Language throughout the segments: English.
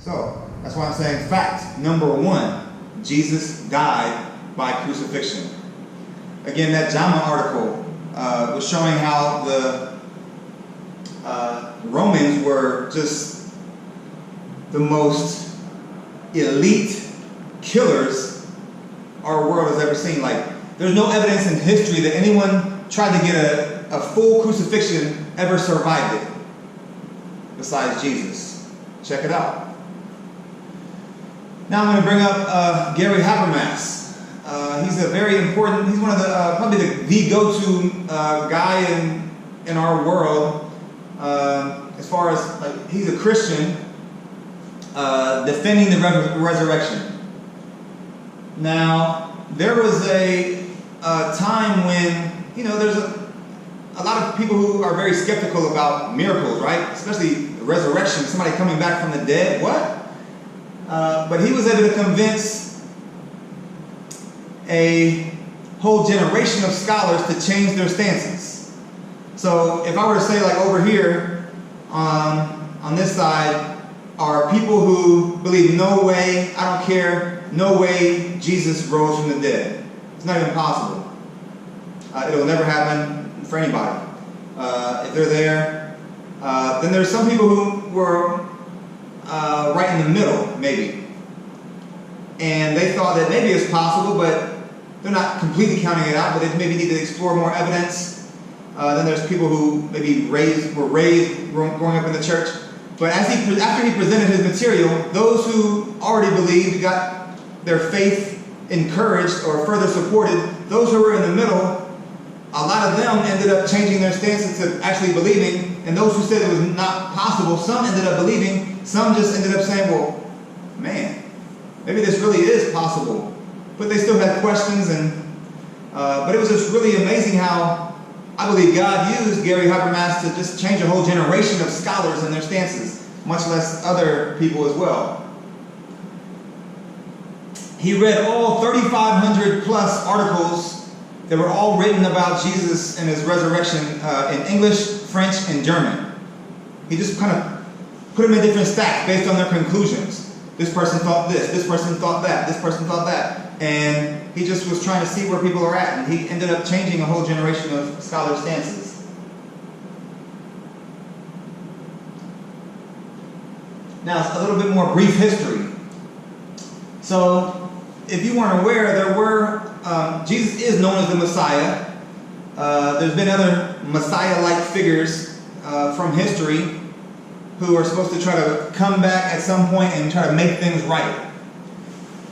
So that's why I'm saying fact number one, Jesus died by crucifixion. Again, that JAMA article was showing how the Romans were just the most elite killers our world has ever seen. Like, there's no evidence in history that anyone tried to get a full crucifixion ever survived it besides Jesus. Check it out. Now I'm going to bring up Gary Habermas. He's a very important, he's one of the, probably the go-to guy in our world as far as, like, he's a Christian defending the resurrection. Now, there was a time when, there's a lot of people who are very skeptical about miracles, right? Especially the resurrection, somebody coming back from the dead. What? But he was able to convince a whole generation of scholars to change their stances. So if I were to say, like, over here on this side are people who believe no way, I don't care, no way Jesus rose from the dead. It's not even possible. It'll never happen for anybody. If they're there, then there's some people who were right in the middle, maybe. And they thought that maybe it's possible, but they're not completely counting it out, but they maybe need to explore more evidence. Then there's people who maybe were raised growing up in the church. But after he presented his material, those who already believed got their faith encouraged or further supported. Those who were in the middle, a lot of them ended up changing their stances to actually believing. And those who said it was not possible, some ended up believing. Some just ended up saying, well, man, maybe this really is possible. But they still had questions, but it was just really amazing how I believe God used Gary Habermas to just change a whole generation of scholars and their stances, much less other people as well. He read all 3,500 plus articles that were all written about Jesus and his resurrection in English, French, and German. He just kind of put them in different stacks based on their conclusions. This person thought this person thought that, this person thought that. And he just was trying to see where people are at, and he ended up changing a whole generation of scholar stances. Now, a little bit more brief history. So, if you weren't aware, Jesus is known as the Messiah. There's been other Messiah-like figures from history who are supposed to try to come back at some point and try to make things right.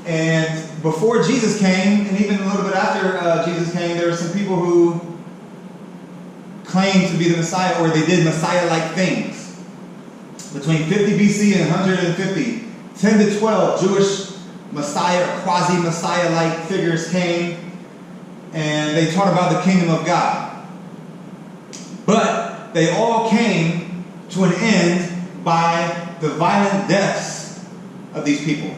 And before Jesus came, and even a little bit after Jesus came, there were some people who claimed to be the Messiah, or they did Messiah-like things. Between 50 BC and 150, 10 to 12 Jewish Messiah, or quasi-Messiah-like figures came, and they taught about the kingdom of God. But they all came to an end by the violent deaths of these people.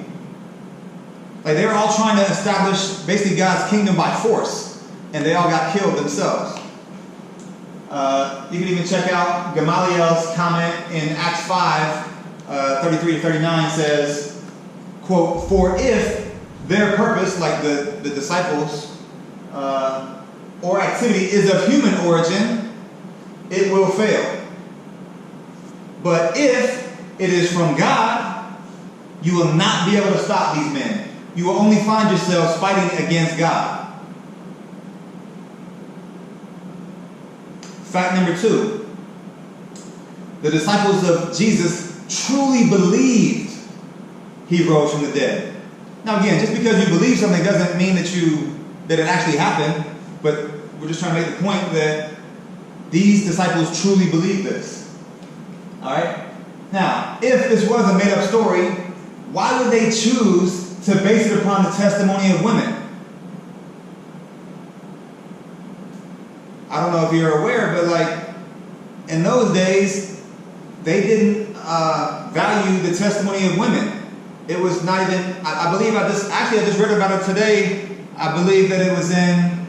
Like, they were all trying to establish basically God's kingdom by force, and they all got killed themselves. You can even check out Gamaliel's comment in Acts 5, 33 to 39 says, quote, "For if their purpose, like the disciples, or activity is of human origin, it will fail. But if it is from God, you will not be able to stop these men. You will only find yourselves fighting against God." Fact number 2. The disciples of Jesus truly believed he rose from the dead. Now again, just because you believe something doesn't mean that it actually happened, but we're just trying to make the point that these disciples truly believed this. Alright? Now, if this was a made-up story, why would they choose to base it upon the testimony of women? I don't know if you're aware, but like in those days, they didn't value the testimony of women. It was not even, I believe I just read about it today. I believe that it was in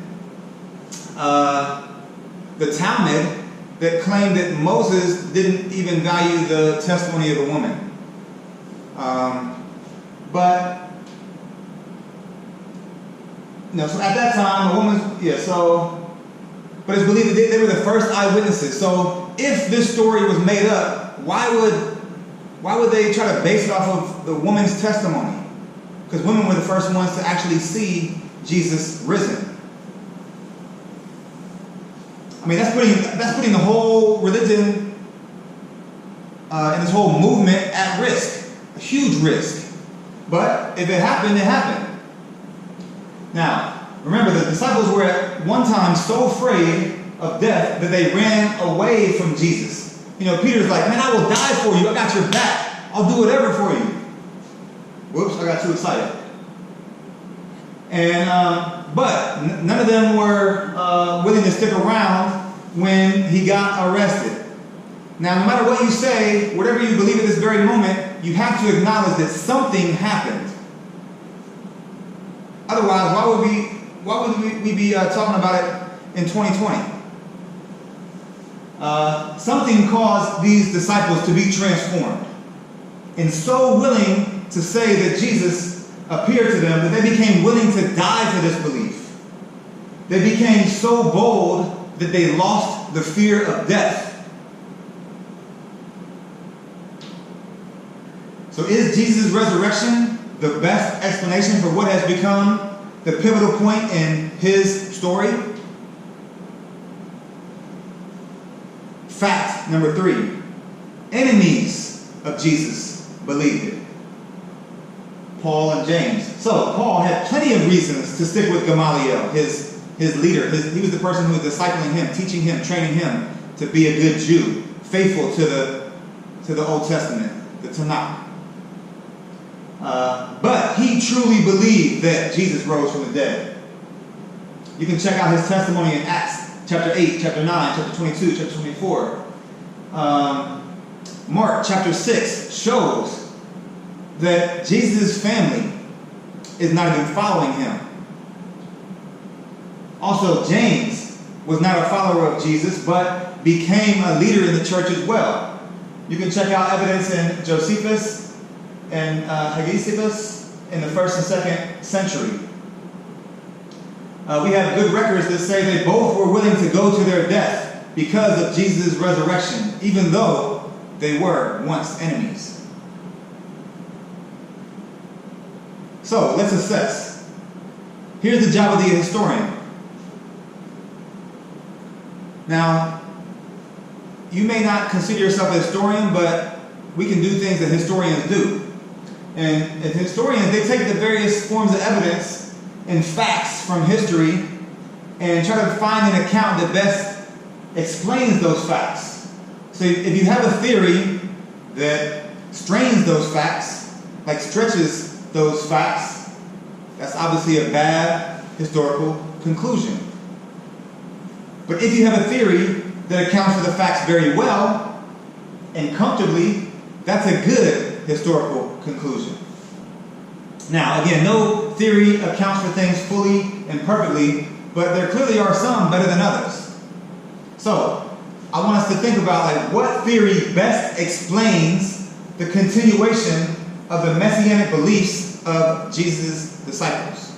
the Talmud that claimed that Moses didn't even value the testimony of a woman. But so at that time, a woman, but it's believed that they were the first eyewitnesses. So if this story was made up, why would they try to base it off of the woman's testimony? Because women were the first ones to actually see Jesus risen. I mean, that's putting the whole religion and this whole movement at risk, a huge risk. But if it happened, it happened. Now, remember, the disciples were at one time so afraid of death that they ran away from Jesus. Peter's like, man, I will die for you. I got your back. I'll do whatever for you. Whoops, I got too excited. And but none of them were willing to stick around when he got arrested. Now, no matter what you say, whatever you believe at this very moment, you have to acknowledge that something happened. Otherwise, why would we be talking about it in 2020? Something caused these disciples to be transformed, and so willing to say that Jesus appeared to them that they became willing to die for this belief. They became so bold that they lost the fear of death. So is Jesus' resurrection the best explanation for what has become the pivotal point in his story? Fact number 3. Enemies of Jesus believed it. Paul and James. So Paul had plenty of reasons to stick with Gamaliel, his leader. He was the person who was discipling him, teaching him, training him to be a good Jew, faithful to the Old Testament, the Tanakh. But he truly believed that Jesus rose from the dead. You can check out his testimony in Acts chapter 8, chapter 9, chapter 22, chapter 24. Mark chapter 6 shows that Jesus' family is not even following him. Also, James was not a follower of Jesus, but became a leader in the church as well. You can check out evidence in Josephus and Hegesippus in the 1st and 2nd century. We have good records that say they both were willing to go to their death because of Jesus' resurrection, even though they were once enemies. So, let's assess. Here's the job of the historian. Now, you may not consider yourself a historian, but we can do things that historians do. And as historians, they take the various forms of evidence and facts from history and try to find an account that best explains those facts. So if you have a theory that strains those facts, like stretches those facts, that's obviously a bad historical conclusion. But if you have a theory that accounts for the facts very well and comfortably, that's a good historical conclusion. Now, again, no theory accounts for things fully and perfectly, but there clearly are some better than others. So, I want us to think about what theory best explains the continuation of the messianic beliefs of Jesus' disciples.